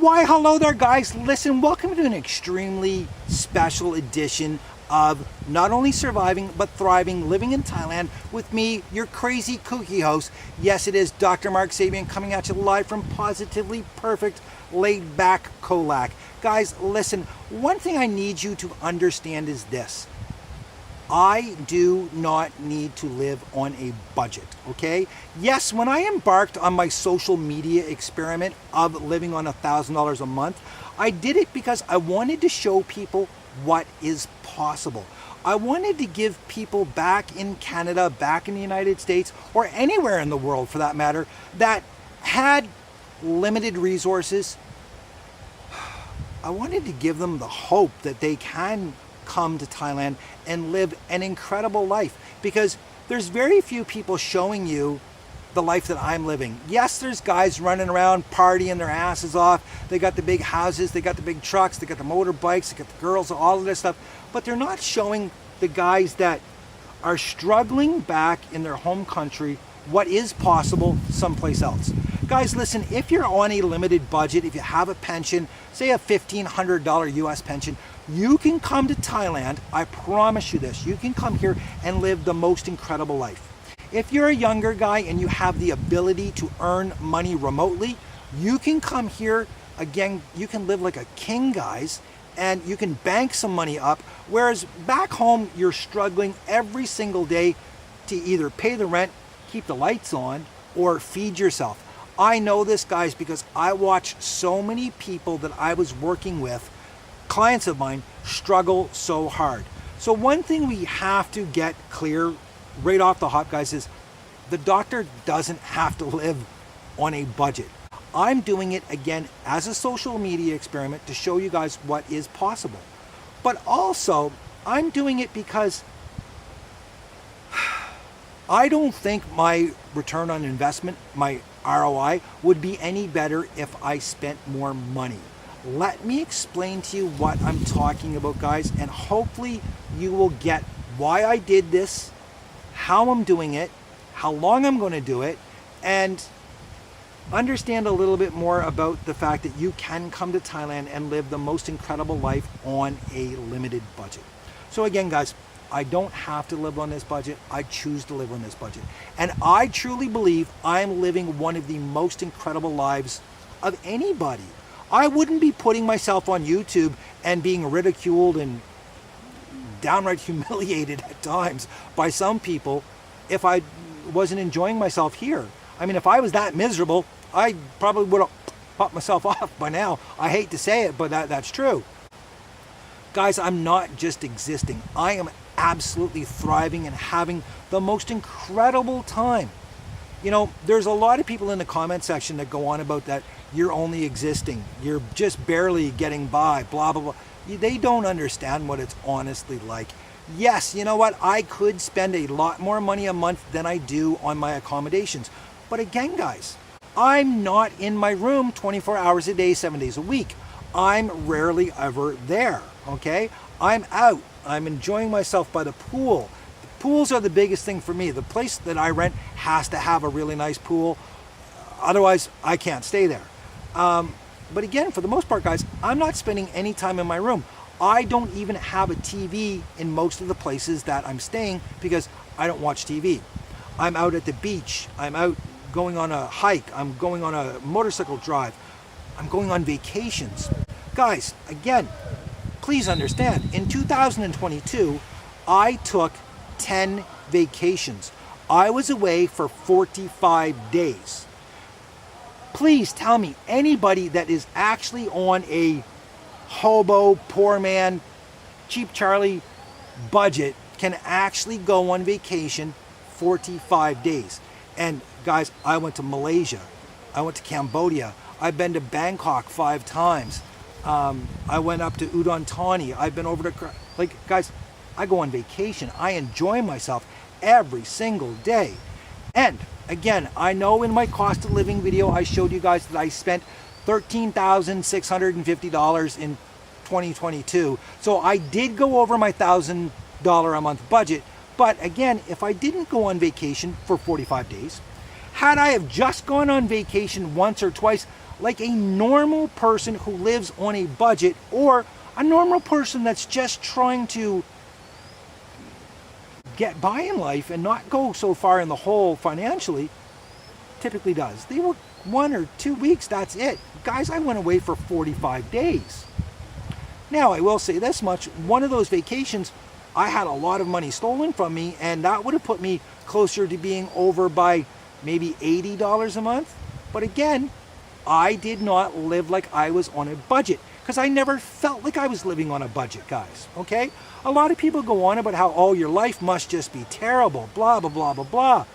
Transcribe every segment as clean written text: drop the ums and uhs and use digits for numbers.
Why, hello there, guys. Listen, welcome to an extremely special edition of not only surviving but thriving, living in Thailand with me, your crazy kooky host. Yes, it is Dr. Mark Sabian coming at you live from positively perfect, laid back Colac. Guys, listen, one thing I need you to understand is this. I do not need to live on a budget, okay? Yes, when I embarked on my social media experiment of living on $1,000 a month, I did it because I wanted to show people what is possible. I wanted to give people back in Canada, back in the United States, or anywhere in the world for that matter, that had limited resources. I wanted to give them the hope that they can come to Thailand and live an incredible life, because there's very few people showing you the life that I'm living. Yes, there's guys running around partying their asses off. They got the big houses, they got the big trucks, they got the motorbikes, they got the girls, all of this stuff, but they're not showing the guys that are struggling back in their home country what is possible someplace else. Guys, listen, if you're on a limited budget, if you have a pension, say a $1,500 US pension, you can come to Thailand. I promise you this. You can come here and live the most incredible life. If you're a younger guy and you have the ability to earn money remotely, you can come here. Again, you can live like a king, guys, and you can bank some money up. Whereas back home, you're struggling every single day to either pay the rent, keep the lights on, or feed yourself. I know this, guys, because I watch so many people that I was working with, clients of mine, struggle so hard. So one thing we have to get clear right off the hop, guys, is the doctor doesn't have to live on a budget. I'm doing it, again, as a social media experiment to show you guys what is possible. But also, I'm doing it because I don't think my return on investment, my ROI, would be any better if I spent more money. Let me explain to you what I'm talking about, guys, and hopefully you will get why I did this, how I'm doing it, how long I'm going to do it, and understand a little bit more about the fact that you can come to Thailand and live the most incredible life on a limited budget. So again, guys, I don't have to live on this budget. I choose to live on this budget. And I truly believe I'm living one of the most incredible lives of anybody. I wouldn't be putting myself on YouTube and being ridiculed and downright humiliated at times by some people if I wasn't enjoying myself here. I mean, if I was that miserable, I probably would have popped myself off by now. I hate to say it, but that's true. Guys, I'm not just existing. I am absolutely thriving and having the most incredible time. You know, there's a lot of people in the comment section that go on about that you're only existing, you're just barely getting by, blah, blah, blah. They don't understand what it's honestly like. Yes, you know what? I could spend a lot more money a month than I do on my accommodations. But again, guys, I'm not in my room 24 hours a day, 7 days a week. I'm rarely ever there, okay? I'm out. I'm enjoying myself by the pool. The pools are the biggest thing for me. The place that I rent has to have a really nice pool. Otherwise, I can't stay there. But again, for the most part, guys, I'm not spending any time in my room. I don't even have a TV in most of the places that I'm staying because I don't watch TV. I'm out at the beach. I'm out going on a hike. I'm going on a motorcycle drive. I'm going on vacations. Guys, again, please understand, in 2022, I took 10 vacations. I was away for 45 days. Please tell me anybody that is actually on a hobo, poor man, cheap Charlie budget can actually go on vacation 45 days. And guys, I went to Malaysia. I went to Cambodia. I've been to Bangkok 5 times. I went up to Udon Thani. I've been over to, like, guys, I go on vacation. I enjoy myself every single day. And again, I know in my cost of living video, I showed you guys that I spent $13,650 in 2022. So I did go over my $1,000 a month budget. But again, if I didn't go on vacation for 45 days, had I have just gone on vacation once or twice, like a normal person who lives on a budget, or a normal person that's just trying to get by in life and not go so far in the hole financially, typically does. They work 1 or 2 weeks, that's it. Guys, I went away for 45 days. Now, I will say this much, one of those vacations, I had a lot of money stolen from me, and that would have put me closer to being over by maybe $80 a month. But again, I did not live like I was on a budget, because I never felt like I was living on a budget, guys, okay? A lot of people go on about how, oh, your life must just be terrible, blah, blah, blah, blah, blah.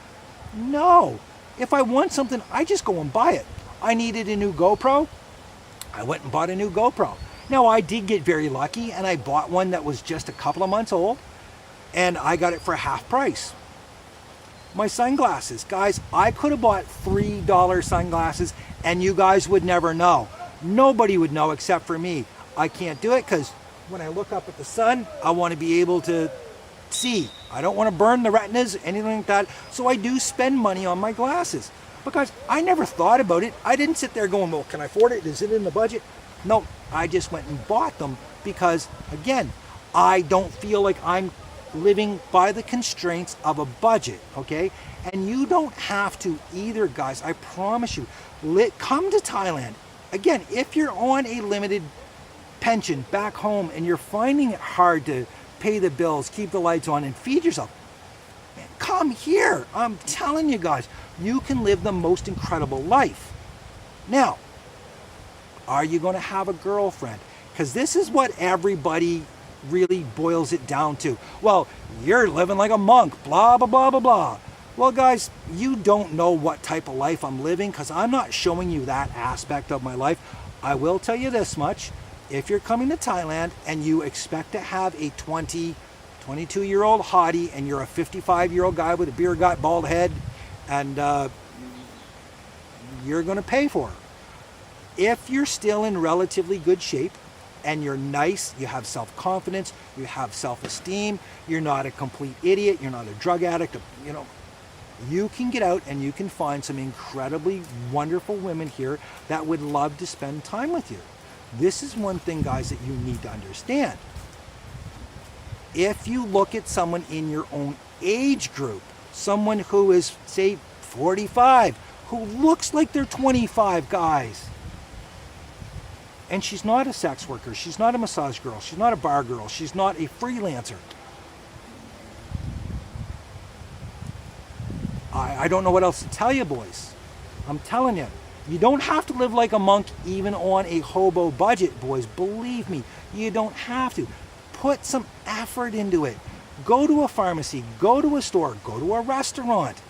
No. If I want something, I just go and buy it. I needed a new GoPro. I went and bought a new GoPro. Now, I did get very lucky, and I bought one that was just a couple of months old, and I got it for half price. My sunglasses, guys, I could have bought $3 sunglasses, and you guys would never know. Nobody would know except for me. I can't do it because when I look up at the sun, I want to be able to see. I don't want to burn the retinas, anything like that. So I do spend money on my glasses. But guys, I never thought about it. I didn't sit there going, well, can I afford it? Is it in the budget? No, I just went and bought them because, again, I don't feel like I'm living by the constraints of a budget, okay? And you don't have to either, guys. I promise you. Come to Thailand. Again, if you're on a limited pension back home and you're finding it hard to pay the bills, keep the lights on, and feed yourself, man, come here. I'm telling you guys, you can live the most incredible life. Now, are you going to have a girlfriend? Because this is what everybody really boils it down to. Well, you're living like a monk, blah, blah, blah, blah, blah. Well, guys, you don't know what type of life I'm living because I'm not showing you that aspect of my life. I will tell you this much. If you're coming to Thailand and you expect to have a 22-year-old hottie and you're a 55-year-old guy with a beer gut, bald head, and you're going to pay for her. If you're still in relatively good shape and you're nice, you have self-confidence, you have self-esteem, you're not a complete idiot, you're not a drug addict, you know, you can get out and you can find some incredibly wonderful women here that would love to spend time with you. This is one thing, guys, that you need to understand. If you look at someone in your own age group, someone who is, say, 45, who looks like they're 25, guys, and she's not a sex worker, she's not a massage girl, she's not a bar girl, she's not a freelancer. I don't know what else to tell you, boys. I'm telling you, you don't have to live like a monk even on a hobo budget, boys. Believe me, you don't have to. Put some effort into it. Go to a pharmacy, go to a store, go to a restaurant.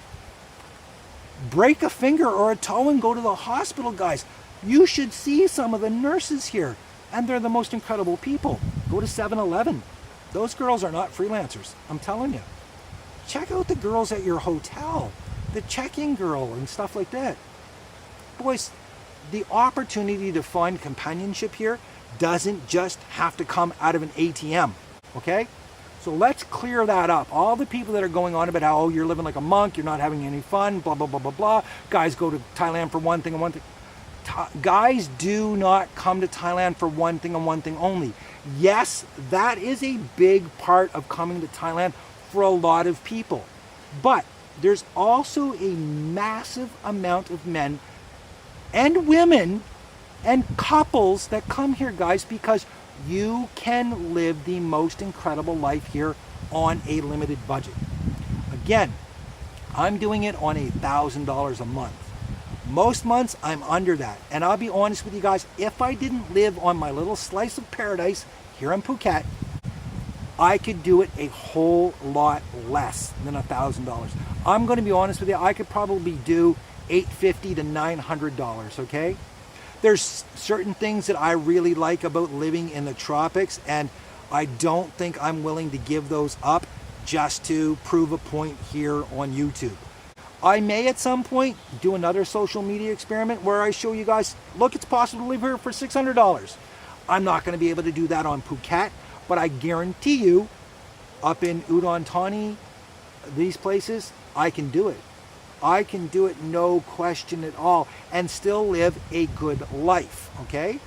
Break a finger or a toe and go to the hospital, guys. You should see some of the nurses here, and they're the most incredible people. Go to 7-Eleven. Those girls are not freelancers, I'm telling you. Check out the girls at your hotel, the check-in girl and stuff like that. Boys, the opportunity to find companionship here doesn't just have to come out of an ATM, okay? So let's clear that up. All the people that are going on about how, oh, you're living like a monk, you're not having any fun, blah, blah, blah, blah, blah. Guys go to Thailand for one thing and one thing. Guys do not come to Thailand for one thing and one thing only. Yes, that is a big part of coming to Thailand for a lot of people. But there's also a massive amount of men and women and couples that come here, guys, because you can live the most incredible life here on a limited budget. Again, I'm doing it on $1,000 a month. Most months I'm under that. And I'll be honest with you guys, if I didn't live on my little slice of paradise here in Phuket, I could do it a whole lot less than $1,000. I'm going to be honest with you, I could probably do $850 to $900, okay? There's certain things that I really like about living in the tropics, and I don't think I'm willing to give those up just to prove a point here on YouTube. I may at some point do another social media experiment where I show you guys, look, it's possible to live here for $600. I'm not going to be able to do that on Phuket, but I guarantee you, up in Udon Thani, these places, I can do it. I can do it, no question at all, and still live a good life, okay?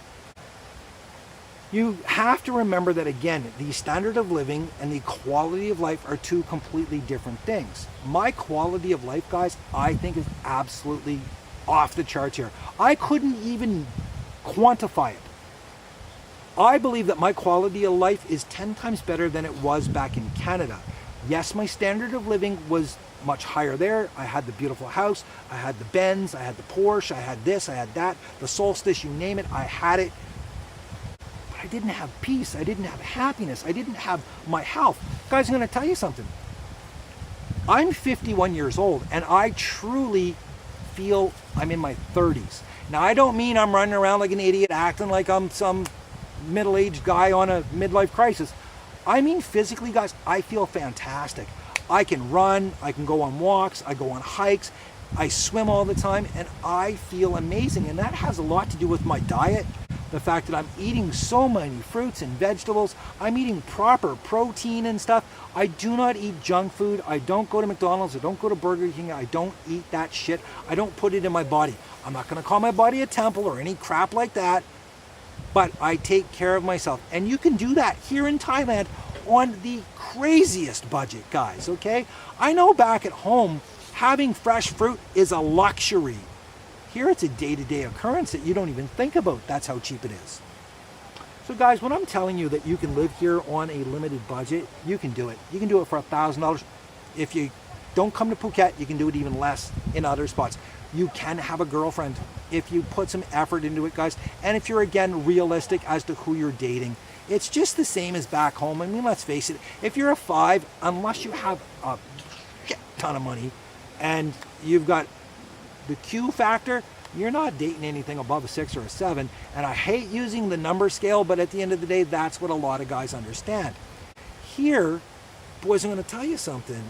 You have to remember that, again, the standard of living and the quality of life are two completely different things. My quality of life, guys, I think is absolutely off the charts here. I couldn't even quantify it. I believe that my quality of life is 10 times better than it was back in Canada. Yes, my standard of living was much higher there. I had the beautiful house, I had the Benz, I had the Porsche, I had this, I had that, the Solstice, you name it, I had it. I didn't have peace, I didn't have happiness, I didn't have my health. Guys, I'm going to tell you something. I'm 51 years old and I truly feel I'm in my 30s. Now, I don't mean I'm running around like an idiot acting like I'm some middle-aged guy on a midlife crisis. I mean physically, guys, I feel fantastic. I can run, I can go on walks, I go on hikes, I swim all the time, and I feel amazing. And that has a lot to do with my diet. The fact that I'm eating so many fruits and vegetables, I'm eating proper protein and stuff. I do not eat junk food. I don't go to McDonald's. I don't go to Burger King. I don't eat that shit. I don't put it in my body. I'm not going to call my body a temple or any crap like that, but I take care of myself. And you can do that here in Thailand on the craziest budget, guys, okay? I know back at home, having fresh fruit is a luxury. Here it's a day-to-day occurrence that you don't even think about. That's how cheap it is. So guys, when I'm telling you that you can live here on a limited budget, you can do it. You can do it for $1,000. If you don't come to Phuket, you can do it even less in other spots. You can have a girlfriend if you put some effort into it, guys. And if you're, again, realistic as to who you're dating, it's just the same as back home. I mean, let's face it, if you're a 5, unless you have a shit ton of money and you've got the Q factor, you're not dating anything above a 6 or a 7. And I hate using the number scale, but at the end of the day, that's what a lot of guys understand. Here, boys, I'm going to tell you something.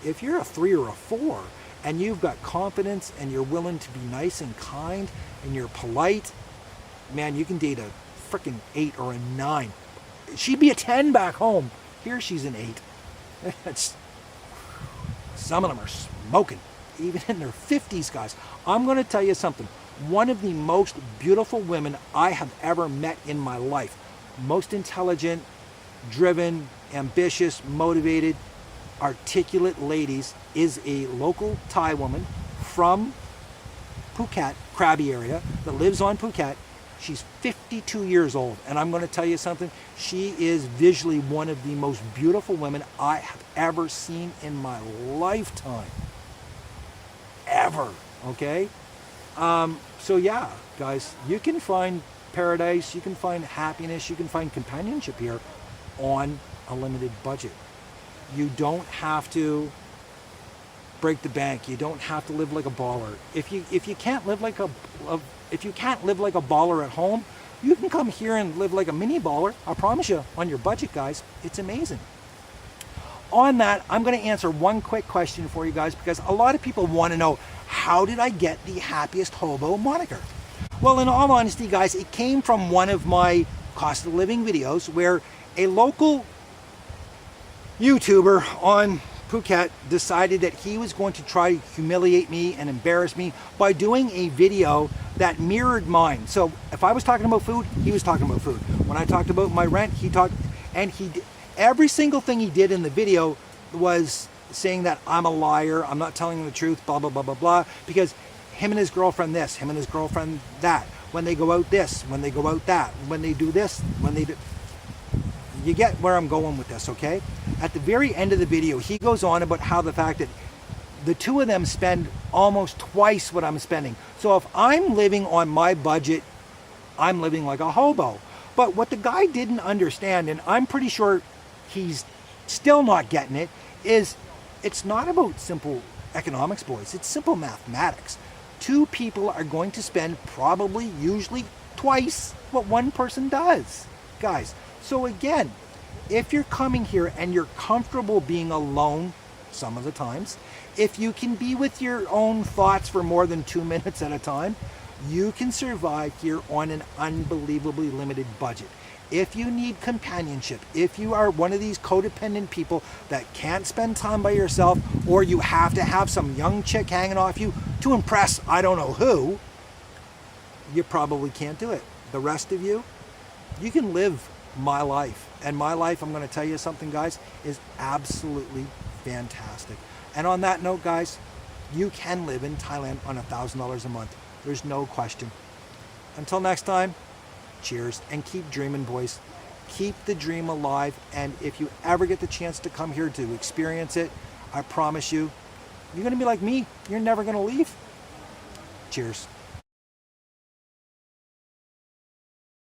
If you're a 3 or a 4 and you've got confidence and you're willing to be nice and kind and you're polite, man, you can date a freaking 8 or a 9. She'd be a 10 back home. Here she's an 8. It's, some of them are smoking, even in their 50s, guys. I'm going to tell you something. One of the most beautiful women I have ever met in my life. Most intelligent, driven, ambitious, motivated, articulate ladies is a local Thai woman from Phuket, Krabi area, that lives on Phuket. She's 52 years old, and I'm going to tell you something. She is visually one of the most beautiful women I have ever seen in my lifetime. Ever, okay? So yeah, guys, you can find paradise, you can find happiness, you can find companionship here on a limited budget. You don't have to break the bank. You don't have to live like a baller. If you can't live like a baller at home, you can come here and live like a mini baller. I promise you, on your budget, guys, it's amazing. On that, I'm going to answer one quick question for you guys, because a lot of people want to know, how did I get the happiest hobo moniker? Well, in all honesty, guys, it came from one of my cost of living videos where a local YouTuber on Phuket decided that he was going to try to humiliate me and embarrass me by doing a video that mirrored mine. So if I was talking about food, he was talking about food. When I talked about my rent, he talked, and every single thing he did in the video was saying that I'm a liar, I'm not telling the truth, blah, blah, blah, blah, blah, because him and his girlfriend this, him and his girlfriend that, when they go out this, when they go out that, when they do this, when they do... You get where I'm going with this, okay? At the very end of the video, he goes on about how the fact that the two of them spend almost twice what I'm spending. So if I'm living on my budget, I'm living like a hobo. But what the guy didn't understand, and I'm pretty sure he's still not getting it, is it's not about simple economics, boys. It's simple mathematics. Two people are going to spend probably, usually, twice what one person does, guys. So again, if you're coming here and you're comfortable being alone some of the times, if you can be with your own thoughts for more than 2 minutes at a time, You can survive here on an unbelievably limited budget. If you need companionship, if you are one of these codependent people that can't spend time by yourself, or you have to have some young chick hanging off you to impress I don't know who, you probably can't do it. The rest of you, you can live my life. And my life, I'm going to tell you something, guys, is absolutely fantastic. And on that note, guys, you can live in Thailand on $1,000 a month. There's no question. Until next time, cheers, and keep dreaming, boys. Keep the dream alive, and if you ever get the chance to come here to experience it, I promise you, you're going to be like me. You're never going to leave. Cheers.